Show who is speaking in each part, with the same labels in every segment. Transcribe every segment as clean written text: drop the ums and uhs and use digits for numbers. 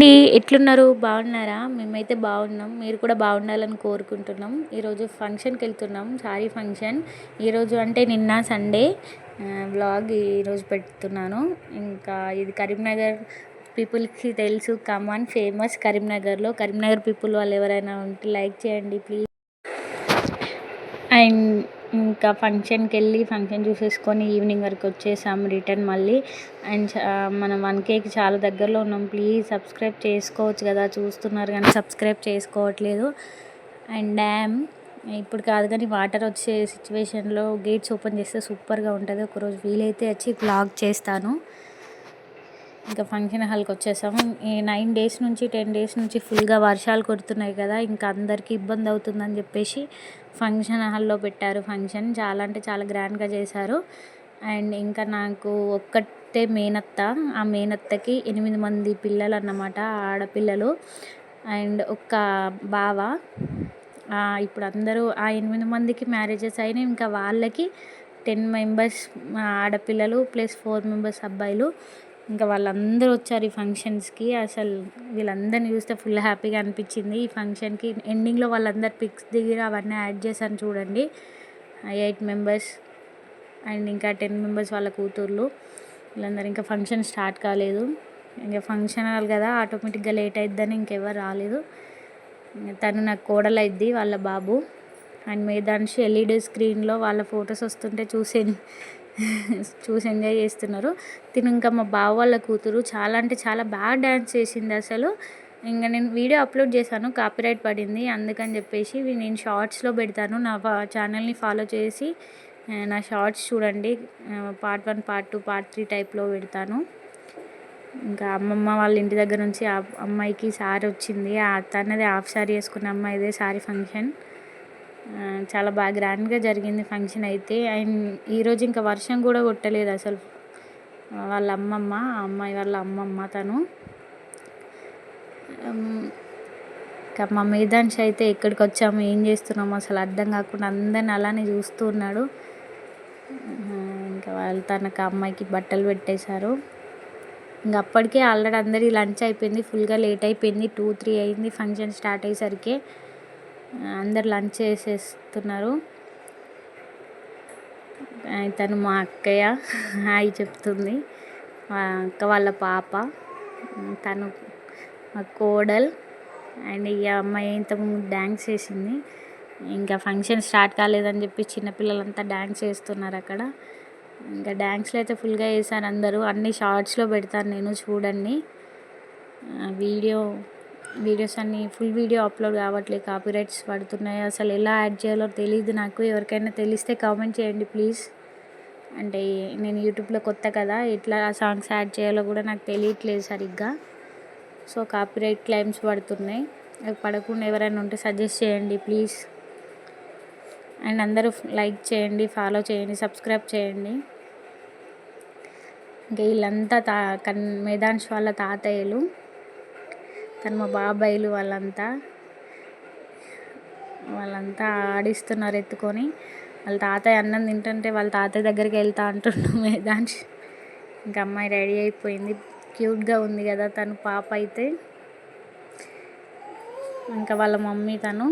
Speaker 1: అండి. ఎట్లున్నారు? బాగున్నారా? మేమైతే బాగున్నాం. మీరు కూడా బాగుండాలని కోరుకుంటున్నాం. ఈరోజు ఫంక్షన్‌కెళ్తున్నాం. Sorry function. ఈరోజు అంటే నిన్న సండే వ్లాగ్ ఈరోజు పెడుతున్నాను. ఇంకా ఇది కరీంనగర్ పీపుల్‌కి తెలుసు. కమాన్ ఫేమస్ కరీంనగర్‌లో. కరీంనగర్ పీపుల్ వాళ్ళు ఎవరైనా ఉంటే లైక్ చేయండి ప్లీజ్. అండ్ ఇంకా ఫంక్షన్‌కెళ్ళి ఫంక్షన్ చూసేసుకొని ఈవినింగ్ వరకు వచ్చేసాం రిటర్న్ మళ్ళీ. అండ్ మనం 1Kకి చాలా దగ్గరలో ఉన్నాం. ప్లీజ్ సబ్స్క్రైబ్ చేసుకోవచ్చు కదా, చూస్తున్నారు కానీ సబ్స్క్రైబ్ చేసుకోవట్లేదు. అండ్ డ్యామ్ ఇప్పుడు కాదు కానీ వాటర్ వచ్చే సిచ్యువేషన్లో గేట్స్ ఓపెన్ చేస్తే సూపర్గా ఉంటుంది. ఒకరోజు వీలైతే వచ్చి వ్లాగ్ చేస్తాను. ఇంకా ఫంక్షన్ హాల్కి వచ్చేసాము. ఈ 9 డేస్ నుంచి 10 డేస్ నుంచి ఫుల్గా వర్షాలు కొడుతున్నాయి కదా, ఇంకా అందరికీ ఇబ్బంది అవుతుందని చెప్పేసి ఫంక్షన్ హాల్లో పెట్టారు ఫంక్షన్. చాలా అంటే చాలా గ్రాండ్గా చేశారు. అండ్ ఇంకా నాకు ఒక్కటే మేనత్త. ఆ మేనత్తకి 8 మంది పిల్లలు అన్నమాట, ఆడపిల్లలు. అండ్ ఒక్క బావ. ఇప్పుడు అందరూ ఆ 8 మందికి మ్యారేజెస్ అయినాయి. ఇంకా వాళ్ళకి 10 మెంబర్స్ ఆడపిల్లలు ప్లస్ 4 మెంబర్స్ అబ్బాయిలు. ఇంకా వాళ్ళందరూ వచ్చారు ఈ ఫంక్షన్స్కి. అసలు వీళ్ళందరినీ చూస్తే ఫుల్ హ్యాపీగా అనిపించింది. ఈ ఫంక్షన్కి ఎండింగ్లో వాళ్ళందరు పిక్స్ దిగిరి అవన్నీ యాడ్ చేశాను చూడండి. 8 మెంబర్స్ అండ్ ఇంకా 10 మెంబర్స్ వాళ్ళ కూతుర్లు. వీళ్ళందరూ ఇంకా ఫంక్షన్ స్టార్ట్ కాలేదు. ఇంకా ఫంక్షన్ హాల్ కదా, ఆటోమేటిక్గా లేట్ అయిద్దని ఇంకెవరు రాలేదు. తను నాకు కోడలు అయిద్ది, వాళ్ళ బాబు. అండ్ మేధాంశి ఎల్ఈడి స్క్రీన్లో వాళ్ళ ఫొటోస్ వస్తుంటే చూసి ఎంజాయ్ చేస్తున్నారు. తిను ఇంకా మా బావ వాళ్ళ కూతురు చాలా అంటే చాలా బాగా డ్యాన్స్ చేసింది అసలు. ఇంకా నేను వీడియో అప్లోడ్ చేశాను, కాపీరైట్ పడింది. అందుకని చెప్పేసి నేను షార్ట్స్లో పెడతాను. నా ఛానల్ని ఫాలో చేసి నా షార్ట్స్ చూడండి. పార్ట్ 1, పార్ట్ 2, పార్ట్ 3 టైప్లో పెడతాను. ఇంకా అమ్మమ్మ వాళ్ళ ఇంటి దగ్గర నుంచి అమ్మాయికి సారీ వచ్చింది. తనది హాఫ్ సారీ వేసుకున్న అమ్మాయిదే సారీ ఫంక్షన్. చాలా బాగా గ్రాండ్గా జరిగింది ఫంక్షన్ అయితే. అండ్ ఈరోజు ఇంకా వర్షం కూడా కొట్టలేదు అసలు. వాళ్ళ అమ్మమ్మ, అమ్మాయి వాళ్ళ అమ్మమ్మ తను. ఇంకా మా మేధాంశ అయితే ఎక్కడికి వచ్చాము, ఏం చేస్తున్నాము అసలు అర్థం కాకుండా అందరిని అలానే చూస్తూ ఉన్నాడు. ఇంకా వాళ్ళు తనకు అమ్మాయికి బట్టలు పెట్టేశారు. ఇంకా అప్పటికే ఆల్రెడీ అందరి లంచ్ అయిపోయింది. ఫుల్గా లేట్ అయిపోయింది. 2-3 అయింది ఫంక్షన్ స్టార్ట్ అయ్యేసరికి. అందరు లంచ్ చేసేస్తున్నారు. తను మా అక్కయ్య హాయ్ చెప్తుంది. మా అక్క వాళ్ళ పాప, తను మా కోడల్. అండ్ ఈ అమ్మాయి ఇంతకుముందు డ్యాన్స్ చేసింది. ఇంకా ఫంక్షన్ స్టార్ట్ కాలేదని చెప్పి చిన్నపిల్లలంతా డ్యాన్స్ చేస్తున్నారు అక్కడ. ఇంకా డ్యాన్స్లో అయితే ఫుల్గా వేసారు అందరూ. అన్ని షార్ట్స్లో పెడతాను నేను, చూడండి. వీడియోస్ అన్నీ ఫుల్ వీడియో అప్లోడ్ కావట్లేదు, కాపీరైట్స్ పడుతున్నాయి. అసలు ఎలా యాడ్ చేయాలో తెలియదు నాకు. ఎవరికైనా తెలిస్తే కామెంట్ చేయండి ప్లీజ్. అంటే నేను యూట్యూబ్లో కొత్త కదా, ఎట్లా సాంగ్స్ యాడ్ చేయాలో కూడా నాకు తెలియట్లేదు సరిగ్గా. సో కాపీరైట్ క్లెయిమ్స్ పడుతున్నాయి. అవి పడకుండా ఎవరైనా ఉంటే సజెస్ట్ చేయండి ప్లీజ్. అండ్ అందరూ లైక్ చేయండి, ఫాలో చేయండి, సబ్స్క్రైబ్ చేయండి. ఇంకా వీళ్ళంతా మేధాంశ్ వాళ్ళ తాతయ్యలు, తను మా బాబాయిలు. వాళ్ళంతా ఆడిస్తున్నారు ఎత్తుకొని. వాళ్ళ తాతయ్య అన్నం తింటుంటే వాళ్ళ తాతయ్య దగ్గరికి వెళ్తా అంటున్నాం మేధాంశ్. ఇంకా అమ్మాయి రెడీ అయిపోయింది, క్యూట్గా ఉంది కదా తను, పాప అయితే. ఇంకా వాళ్ళ మమ్మీ తను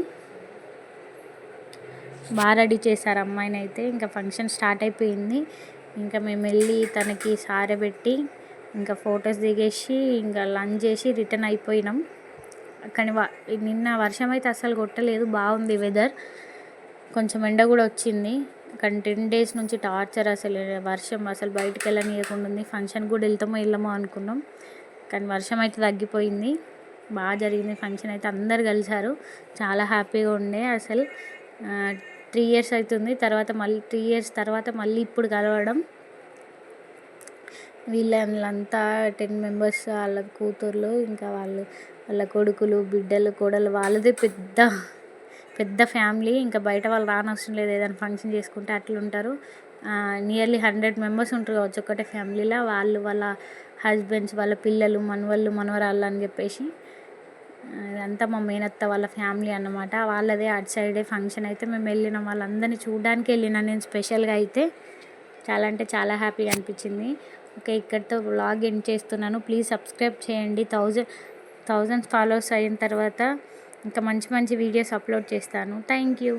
Speaker 1: బాగా రెడీ చేశారు అమ్మాయిని అయితే. ఇంకా ఫంక్షన్ స్టార్ట్ అయిపోయింది. ఇంకా మేము వెళ్ళి తనకి సారె పెట్టి ఇంకా ఫొటోస్ దిగేసి ఇంకా లంచ్ చేసి రిటర్న్ అయిపోయినాం. కానీ నిన్న వర్షం అయితే అస్సలు కొట్టలేదు, బాగుంది వెదర్. కొంచెం ఎండ కూడా వచ్చింది. కానీ 10 డేస్ నుంచి టార్చర్ అసలు. వర్షం అసలు బయటికి వెళ్ళనీయకుండా ఉంది. ఫంక్షన్ కూడా వెళ్ళమో అనుకున్నాం, కానీ వర్షం అయితే తగ్గిపోయింది. బాగా జరిగింది ఫంక్షన్ అయితే. అందరు కలిశారు, చాలా హ్యాపీగా ఉండే అసలు. 3 ఇయర్స్ అవుతుంది తర్వాత, మళ్ళీ 3 ఇయర్స్ తర్వాత మళ్ళీ ఇప్పుడు కలవడం. వీళ్ళంతా 10 మెంబర్స్, వాళ్ళ కూతుర్లు, ఇంకా వాళ్ళ కొడుకులు, బిడ్డలు, కోడలు. వాళ్ళదే పెద్ద ఫ్యామిలీ. ఇంకా బయట వాళ్ళు రానవసరం లేదు, ఏదైనా ఫంక్షన్ చేసుకుంటే అట్లుంటారు. నియర్లీ 100 మెంబర్స్ ఉంటారు కావచ్చు ఒకటే ఫ్యామిలీలో. వాళ్ళ హస్బెండ్స్, వాళ్ళ పిల్లలు, మనవళ్ళు, మనవరాళ్ళు అని చెప్పేసి ఇదంతా మా మేనత్త వాళ్ళ ఫ్యామిలీ అన్నమాట. వాళ్ళదే అటు సైడే ఫంక్షన్ అయితే మేము వెళ్ళినాం. వాళ్ళందరినీ చూడడానికి వెళ్ళినా నేను స్పెషల్గా అయితే. చాలా అంటే చాలా హ్యాపీగా అనిపించింది. ఓకే, ఇక్కడితో వ్లాగ్ ఎండ్ చేస్తున్నాను. ప్లీజ్ సబ్స్క్రైబ్ చేయండి. 1000 ఫాలోవర్స్ అయిన తర్వాత ఇంకా మంచి మంచి వీడియోస్ అప్లోడ్ చేస్తాను. Thank you.